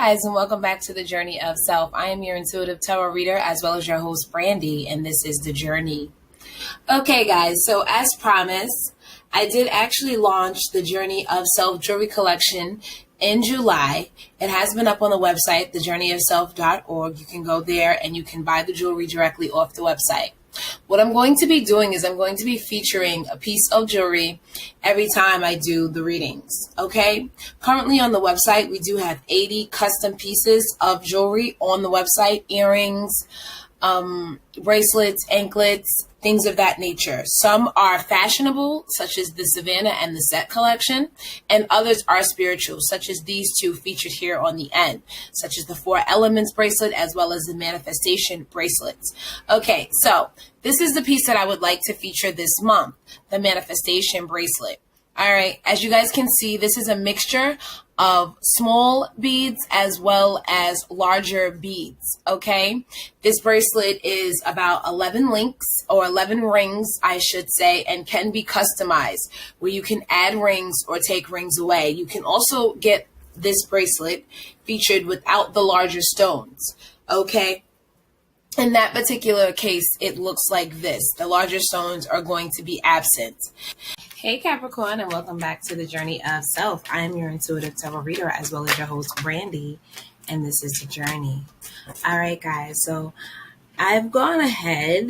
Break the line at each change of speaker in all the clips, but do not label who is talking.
Guys, and welcome back to the Journey of Self. I am your intuitive tarot reader as well as your host, Brandy, and this is The Journey. Okay, guys, so as promised, I did actually launch the Journey of Self jewelry collection in July. It has been up on the website, thejourneyofself.org. You can go there and you can buy the jewelry directly off the website. What I'm going to be doing is I'm going to be featuring a piece of jewelry every time I do the readings, okay? Currently on the website, we do have 80 custom pieces of jewelry on the website, earrings, bracelets, anklets, things of that nature. Some are fashionable, such as the Savannah and the Sept collection, and others are spiritual, such as these two featured here on the end, such as the 4 Elements bracelet as well as the Manifestation bracelets. Okay, so this is the piece that I would like to feature this month, the Manifestation bracelet. All right, as you guys can see, this is a mixture of small beads as well as larger beads, okay? This bracelet is about 11 links, or 11 rings, I should say, and can be customized, where you can add rings or take rings away. You can also get this bracelet featured without the larger stones, okay? In that particular case, it looks like this. The larger stones are going to be absent. Hey Capricorn, and welcome back to the Journey of Self. I am your intuitive tarot reader as well as your host, Brandy, and this is The Journey. All right, guys, so I've gone ahead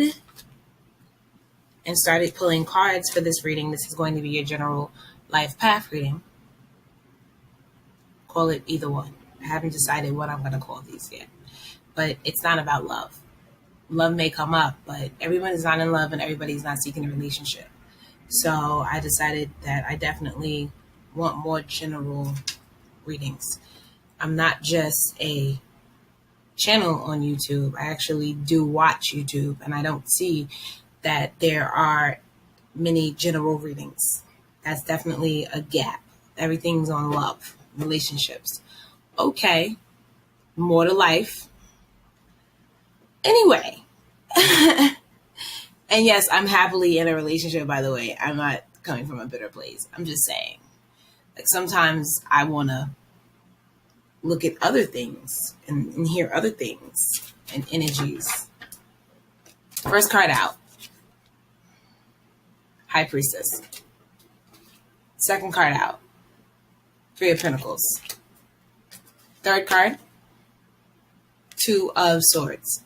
and started pulling cards for this reading. This is going to be your general life path reading. Call it either one. I haven't decided what I'm going to call these yet, but it's not about love. Love may come up, but everyone is not in love and everybody's not seeking a relationship. So I decided that I definitely want more general readings. I'm not just a channel on YouTube. I actually do watch YouTube, and I don't see that there are many general readings. That's definitely a gap. Everything's on love, relationships. Okay, more to life. Anyway. And yes, I'm happily in a relationship, by the way. I'm not coming from a bitter place. I'm just saying, like, sometimes I want to look at other things and hear other things and energies. First card out, High Priestess. Second card out, 3 of Pentacles. Third card, 2 of Swords.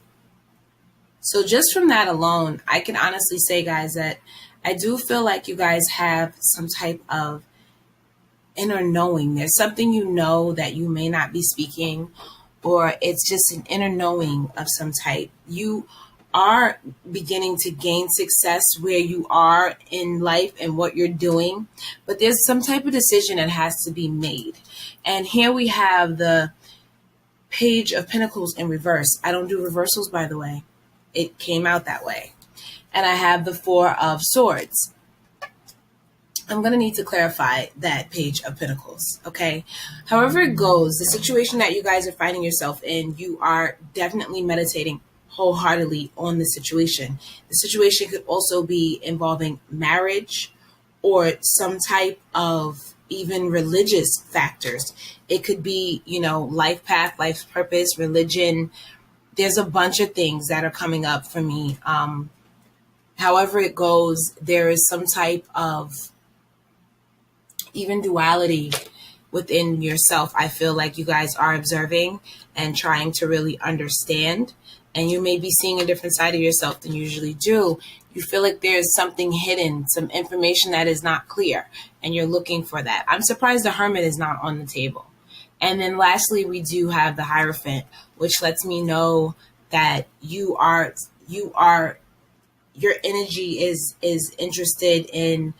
So just from that alone, I can honestly say, guys, that I do feel like you guys have some type of inner knowing. There's something you know that you may not be speaking, or it's just an inner knowing of some type. You are beginning to gain success where you are in life and what you're doing, but there's some type of decision that has to be made. And here we have the Page of Pentacles in reverse. I don't do reversals, by the way. It came out that way. And I have the 4 of Swords. I'm going to need to clarify that Page of Pentacles, okay? However it goes, the situation that you guys are finding yourself in, you are definitely meditating wholeheartedly on the situation. The situation could also be involving marriage or some type of even religious factors. It could be, life path, life's purpose, religion. There's a bunch of things that are coming up for me. However it goes, there is some type of even duality within yourself. I feel like you guys are observing and trying to really understand. And you may be seeing a different side of yourself than you usually do. You feel like there's something hidden, some information that is not clear, and you're looking for that. I'm surprised the Hermit is not on the table. And then lastly, we do have the Hierophant, which lets me know that your energy is interested in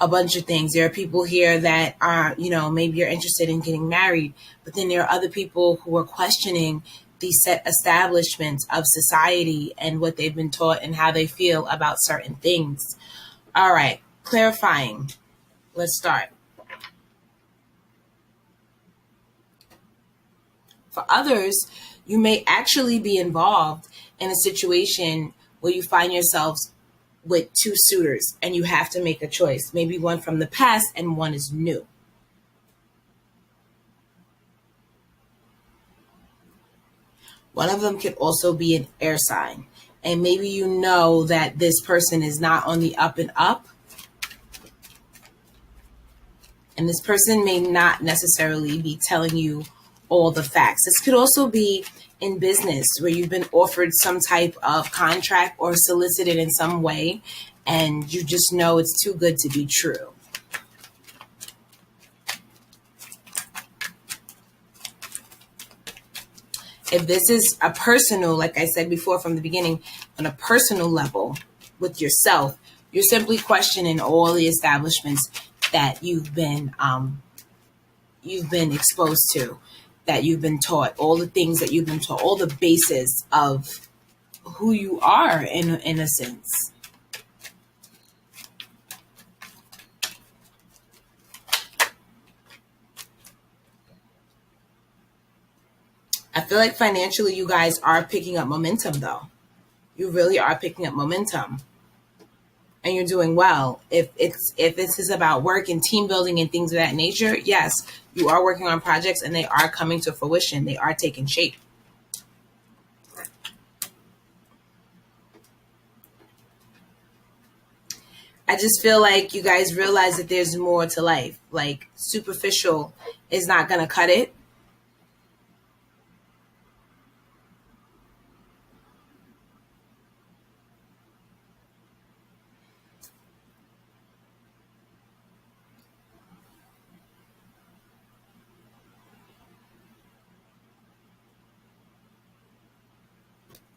a bunch of things. There are people here that are, maybe you're interested in getting married, but then there are other people who are questioning the set establishments of society and what they've been taught and how they feel about certain things. All right, clarifying. Let's start. For others, you may actually be involved in a situation where you find yourselves with 2 suitors and you have to make a choice. Maybe one from the past and one is new. One of them could also be an air sign. And maybe you know that this person is not on the up and up. And this person may not necessarily be telling you all the facts. This could also be in business where you've been offered some type of contract or solicited in some way, and you just know it's too good to be true. If this is a personal, like I said before from the beginning, on a personal level with yourself, you're simply questioning all the establishments that you've been exposed to, that you've been taught, all the things that you've been taught, all the basis of who you are in a sense. I feel like financially you guys are picking up momentum though. You really are picking up momentum. And you're doing well. If this is about work and team building and things of that nature, yes, you are working on projects and they are coming to fruition. They are taking shape. I just feel like you guys realize that there's more to life. Like superficial is not going to cut it.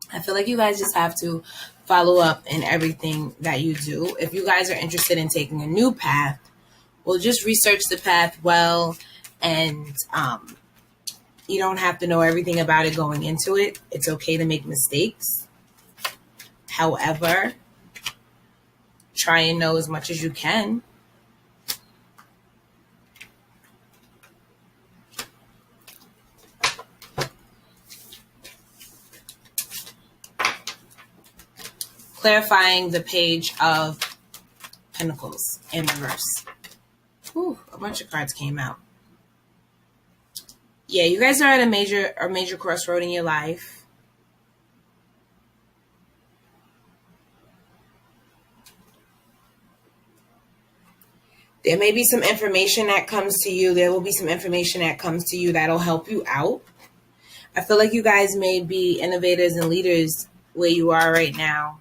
I feel like you guys just have to follow up in everything that you do. If you guys are interested in taking a new path, well, just research the path well, and you don't have to know everything about it going into it. It's okay to make mistakes. However, try and know as much as you can. Clarifying the Page of Pentacles in reverse. Whew, a bunch of cards came out. Yeah, you guys are at a major crossroad in your life. There may be some information that comes to you. There will be some information that comes to you that'll help you out. I feel like you guys may be innovators and leaders where you are right now.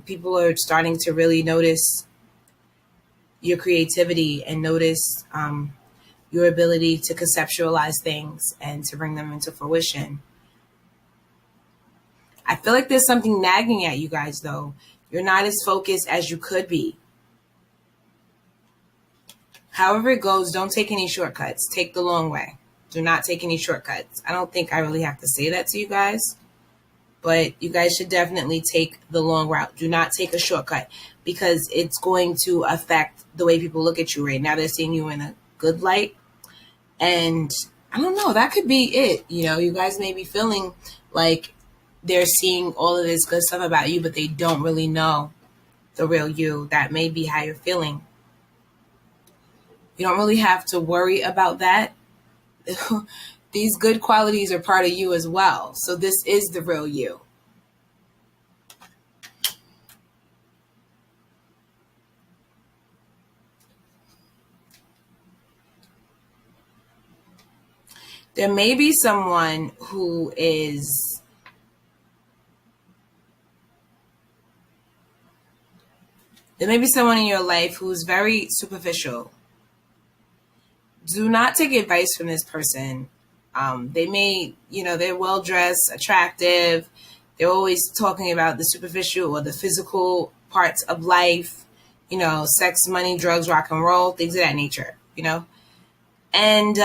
People are starting to really notice your creativity and notice your ability to conceptualize things and to bring them into fruition. I feel like there's something nagging at you guys, though. You're not as focused as you could be. However it goes, don't take any shortcuts. Take the long way. Do not take any shortcuts. I don't think I really have to say that to you guys, but you guys should definitely take the long route. Do not take a shortcut because it's going to affect the way people look at you right now. They're seeing you in a good light. And I don't know, that could be it. You know, you guys may be feeling like they're seeing all of this good stuff about you, but they don't really know the real you. That may be how you're feeling. You don't really have to worry about that. These good qualities are part of you as well. So this is the real you. There may be someone who is there may be someone in your life who's very superficial. Do not take advice from this person. They may, they're well-dressed, attractive. They're always talking about the superficial or the physical parts of life, sex, money, drugs, rock and roll, things of that nature, And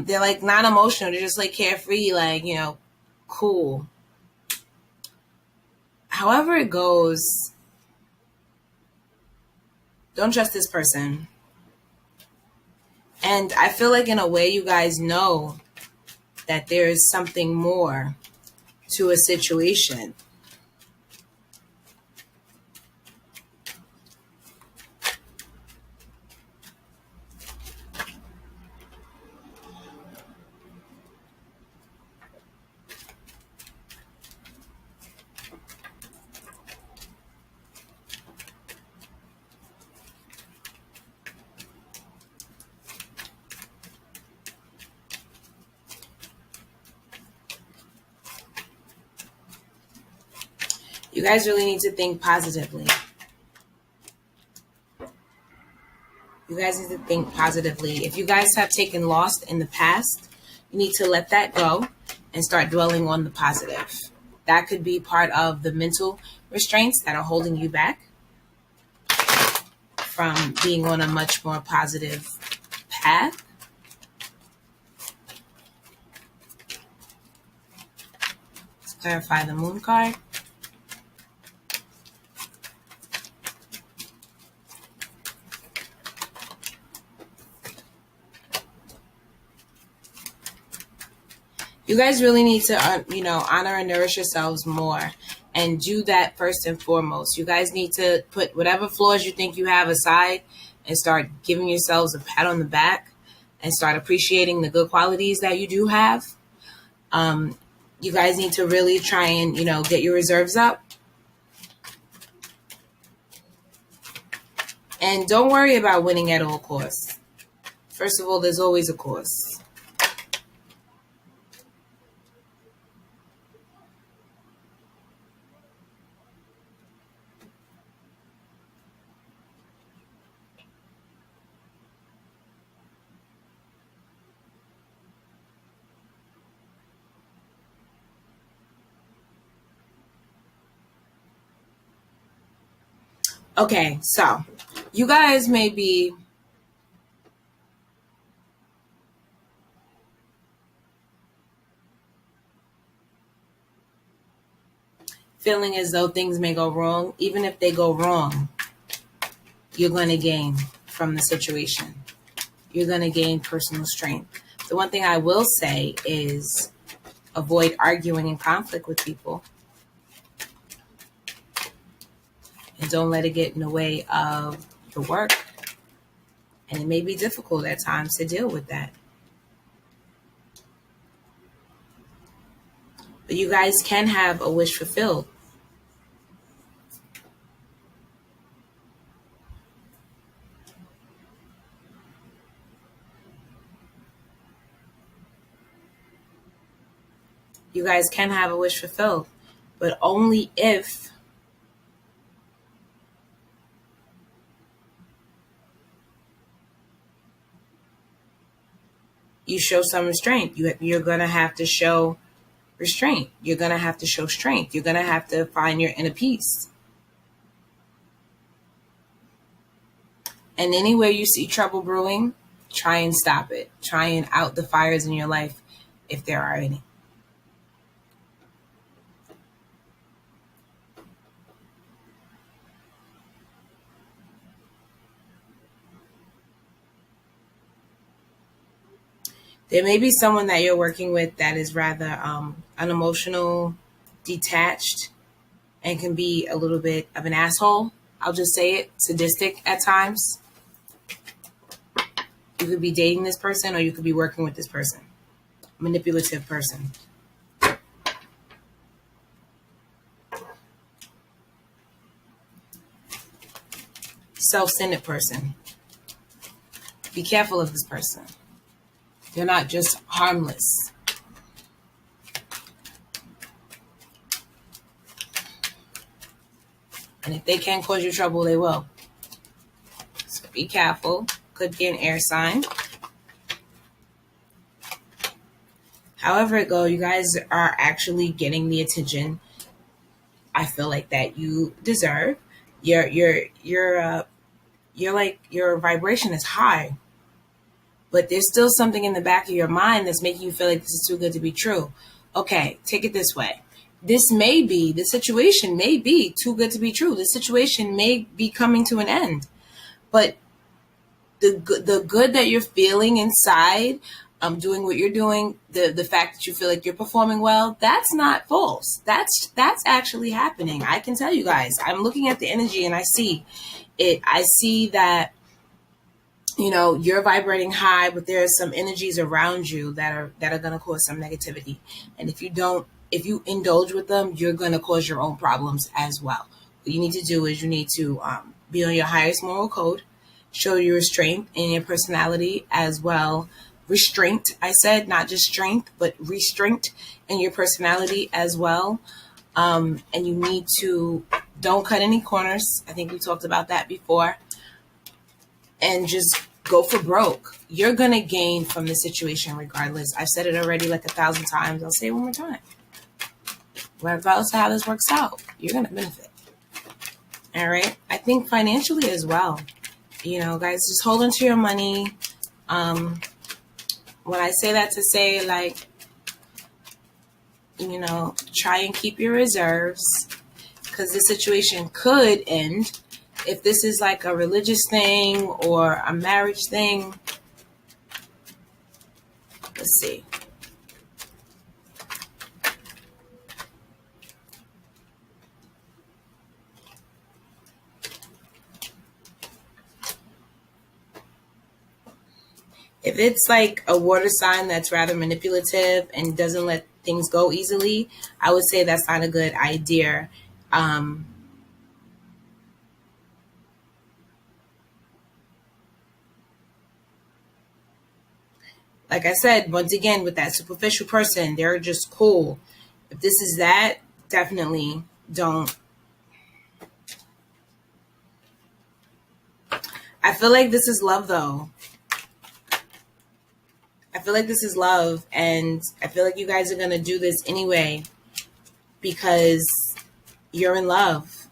they're like not emotional. They're just like carefree, like, cool. However it goes, don't trust this person. And I feel like in a way you guys know that there is something more to a situation. You guys really need to think positively. You guys need to think positively. If you guys have taken loss in the past, you need to let that go and start dwelling on the positive. That could be part of the mental restraints that are holding you back from being on a much more positive path. Let's clarify the moon card. You guys really need to, honor and nourish yourselves more and do that first and foremost. You guys need to put whatever flaws you think you have aside and start giving yourselves a pat on the back and start appreciating the good qualities that you do have. You guys need to really try and, get your reserves up. And don't worry about winning at all costs. First of all, there's always a cost. Okay, so you guys may be feeling as though things may go wrong. Even if they go wrong, you're going to gain from the situation. You're going to gain personal strength. The one thing I will say is avoid arguing in conflict with people. And don't let it get in the way of the work. And it may be difficult at times to deal with that. But you guys can have a wish fulfilled. You guys can have a wish fulfilled, but only if you show some restraint. You're going to have to show restraint. You're going to have to show strength. You're going to have to find your inner peace. And anywhere you see trouble brewing, try and stop it. Try and out the fires in your life if there are any. There may be someone that you're working with that is rather unemotional, detached, and can be a little bit of an asshole. I'll just say it, sadistic at times. You could be dating this person or you could be working with this person. Manipulative person. Self-centered person. Be careful of this person. They're not just harmless. And if they can cause you trouble, they will. So be careful. Could be an air sign. However it goes, you guys are actually getting the attention I feel like that you deserve. Your vibration is high. But there's still something in the back of your mind that's making you feel like this is too good to be true. Okay, take it this way. The situation may be too good to be true. The situation may be coming to an end. But the good that you're feeling inside, doing what you're doing, the fact that you feel like you're performing well, that's not false. That's actually happening. I can tell you guys. I'm looking at the energy and I see it. I see that you're vibrating high, but there are some energies around you that are going to cause some negativity. And if you indulge with them, you're going to cause your own problems as well. What you need to do is you need to be on your highest moral code, show your strength in your personality as well. Restraint, I said, not just strength, but restraint in your personality as well. And you need to don't cut any corners. I think we talked about that before. And just go for broke. You're going to gain from the situation regardless. I've said it already like 1,000 times. I'll say it one more time. Regardless of how this works out, you're going to benefit. All right. I think financially as well. You know, guys, just hold on to your money. When I say that to say, like, you know, try and keep your reserves, because this situation could end. If this is like a religious thing or a marriage thing, let's see. If it's like a water sign that's rather manipulative and doesn't let things go easily, I would say that's not a good idea. Like I said, once again, with that superficial person, they're just cool. If this is that, definitely don't. I feel like this is love, though. I feel like this is love, and I feel like you guys are going to do this anyway because you're in love.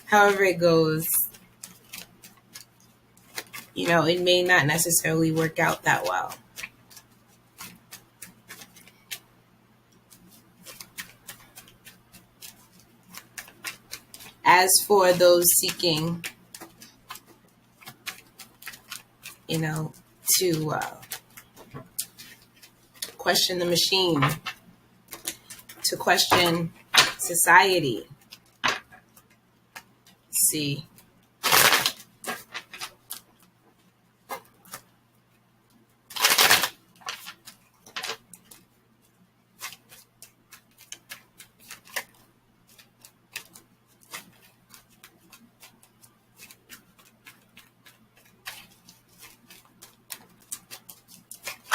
However it goes, you know, it may not necessarily work out that well. As for those seeking, you know, to question the machine, to question society, see.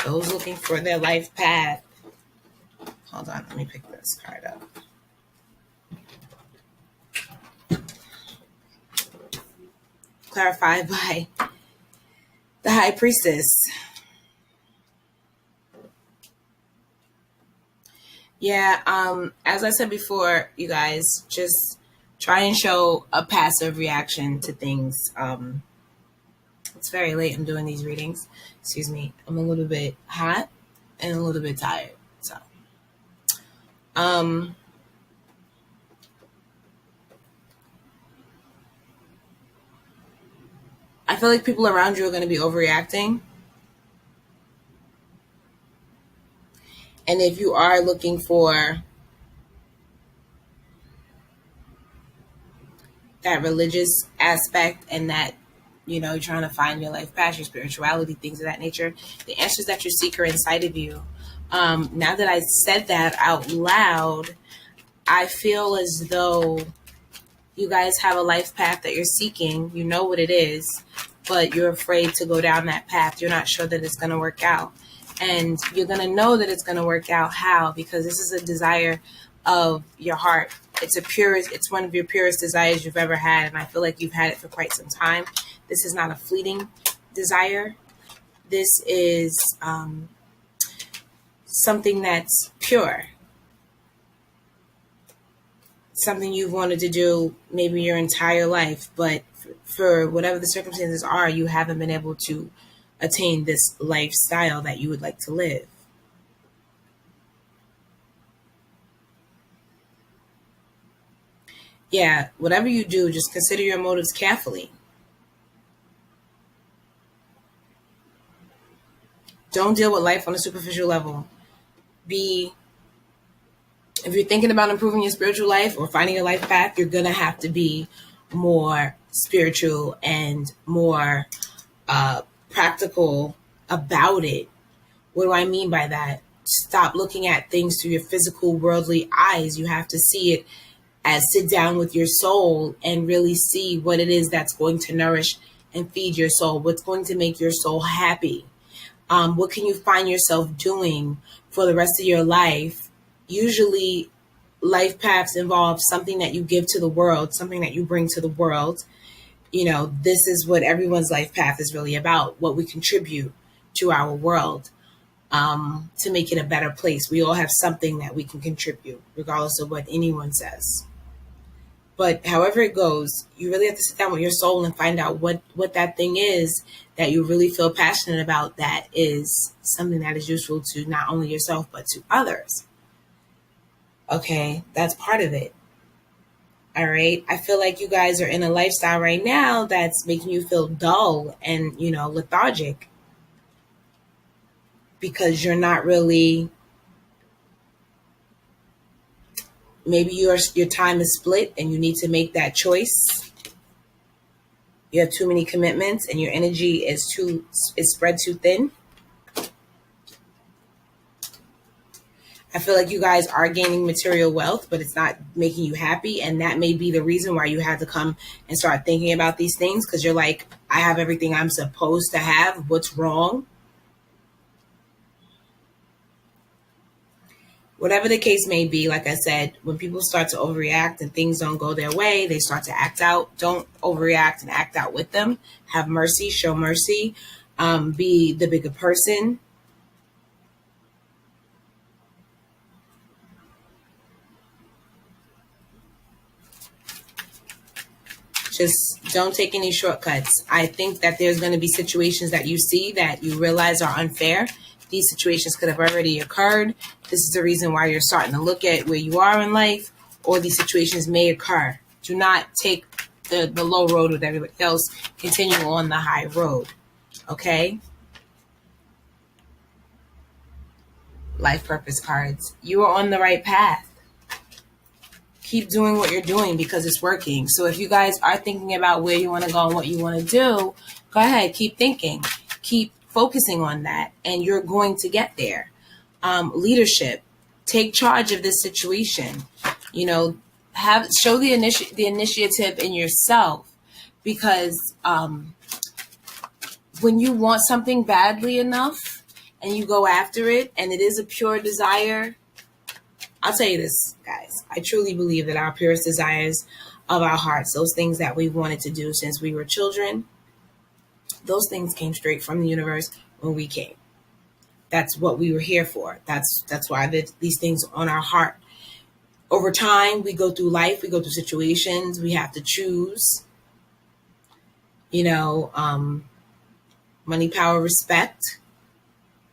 Those looking for their life path. Hold on, let me pick this card up. Clarified by the High Priestess. Yeah, as I said before, you guys, just try and show a passive reaction to things. It's very late. I'm doing these readings. Excuse me. I'm a little bit hot and a little bit tired. So, I feel like people around you are going to be overreacting. And if you are looking for that religious aspect and that, you know, you're trying to find your life path, your spirituality, things of that nature, the answers that you seek are inside of you. Now that I said that out loud, I feel as though you guys have a life path that you're seeking. You know what it is, but you're afraid to go down that path. You're not sure that it's going to work out. And you're going to know that it's going to work out. How? Because this is a desire of your heart. It's one of your purest desires you've ever had. And I feel like you've had it for quite some time. This is not a fleeting desire. This is something that's pure. Something you've wanted to do maybe your entire life, but for whatever the circumstances are, you haven't been able to attain this lifestyle that you would like to live. Yeah, whatever you do, just consider your motives carefully. Don't deal with life on a superficial level. If you're thinking about improving your spiritual life or finding a life path, you're going to have to be more spiritual and more practical about it. What do I mean by that? Stop looking at things through your physical, worldly eyes. You have to see it as sit down with your soul and really see what it is that's going to nourish and feed your soul. What's going to make your soul happy? What can you find yourself doing for the rest of your life? Usually life paths involve something that you give to the world, something that you bring to the world. This is what everyone's life path is really about, what we contribute to our world, to make it a better place. We all have something that we can contribute, regardless of what anyone says. But however it goes, you really have to sit down with your soul and find out what that thing is that you really feel passionate about, that is something that is useful to not only yourself, but to others. Okay, that's part of it. All right. I feel like you guys are in a lifestyle right now that's making you feel dull and, lethargic, because you're not really, maybe your time is split and you need to make that choice. You have too many commitments and your energy is spread too thin. I feel like you guys are gaining material wealth, but it's not making you happy. And that may be the reason why you had to come and start thinking about these things, because you're like, I have everything I'm supposed to have. What's wrong? Whatever the case may be, like I said, when people start to overreact and things don't go their way, they start to act out. Don't overreact and act out with them. Have mercy, show mercy, be the bigger person. Just don't take any shortcuts. I think that there's going to be situations that you see that you realize are unfair. These situations could have already occurred. This is the reason why you're starting to look at where you are in life, or these situations may occur. Do not take the low road with everybody else. Continue on the high road. Okay? Life purpose cards. You are on the right path. Keep doing what you're doing because it's working. So if you guys are thinking about where you want to go and what you want to do, go ahead. Keep thinking. Keep focusing on that, and you're going to get there. Leadership. Take charge of this situation. Show the initiative in yourself, because when you want something badly enough and you go after it and it is a pure desire, I'll tell you this, guys. I truly believe that our purest desires of our hearts, those things that we've wanted to do since we were children, those things came straight from the universe when we came. That's what we were here for. That's why these things are on our heart. Over time, we go through life, we go through situations, we have to choose, money, power, respect,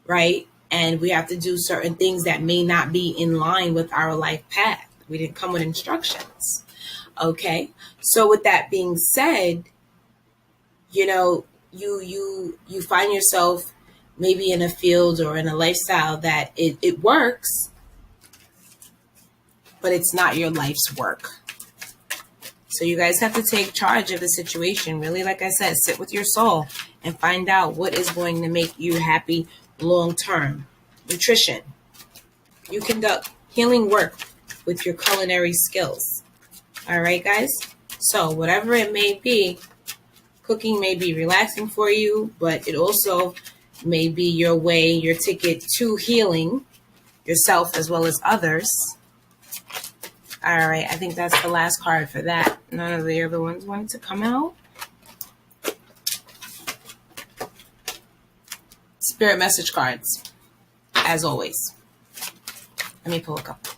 right? And we have to do certain things that may not be in line with our life path. We didn't come with instructions. Okay. So with that being said, you find yourself maybe in a field or in a lifestyle that it works, but it's not your life's work. So you guys have to take charge of the situation. Really, like I said, sit with your soul and find out what is going to make you happy long term. Nutrition. You conduct healing work with your culinary skills. All right, guys? So whatever it may be, cooking may be relaxing for you, but it also may be your way, your ticket to healing yourself as well as others. All right, I think that's the last card for that. None of the other ones wanted to come out. Spirit message cards, as always. Let me pull a couple.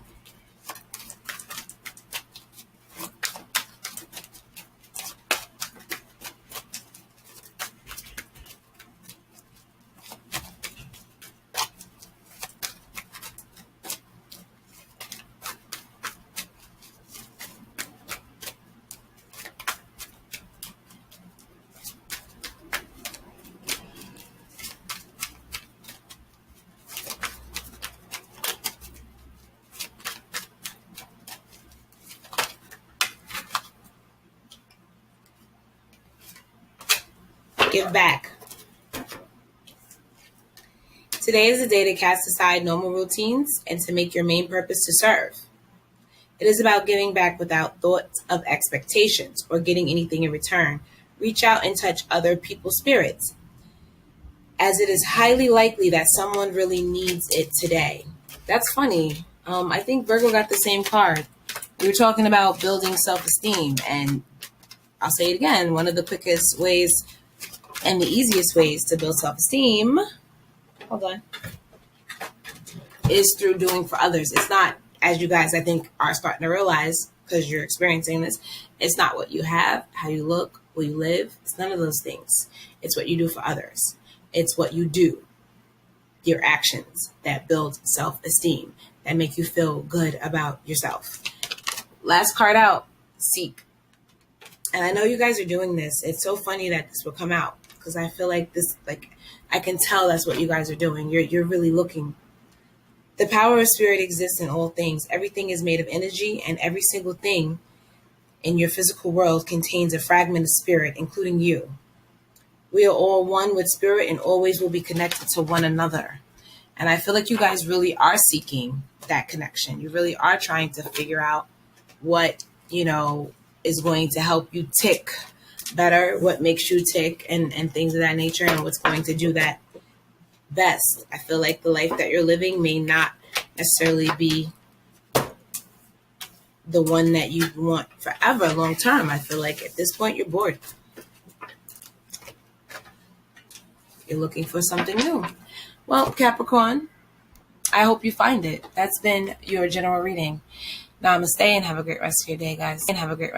Give back. Today is a day to cast aside normal routines and to make your main purpose to serve. It is about giving back without thoughts of expectations or getting anything in return. Reach out and touch other people's spirits, as it is highly likely that someone really needs it today. That's funny. I think Virgo got the same card. We were talking about building self-esteem, and I'll say it again. One of the quickest ways and the easiest ways to build self-esteem, hold on, is through doing for others. It's not, as you guys I think are starting to realize because you're experiencing this, it's not what you have, how you look, where you live. It's none of those things. It's what you do for others. It's what you do, your actions that build self-esteem, that make you feel good about yourself. Last card out, seek. And I know you guys are doing this. It's so funny that this will come out because I feel like this, like, I can tell that's what you guys are doing. You're really looking. The power of spirit exists in all things. Everything is made of energy, and every single thing in your physical world contains a fragment of spirit, including you. We are all one with spirit and always will be connected to one another. And I feel like you guys really are seeking that connection. You really are trying to figure out what, is going to help you tick better, what makes you tick, and things of that nature, and what's going to do that best. I feel like the life that you're living may not necessarily be the one that you want forever, long term. I feel like at this point you're bored. You're looking for something new. Well, Capricorn, I hope you find it. That's been your general reading. Namaste and have a great rest of your day, guys. And have a great rest.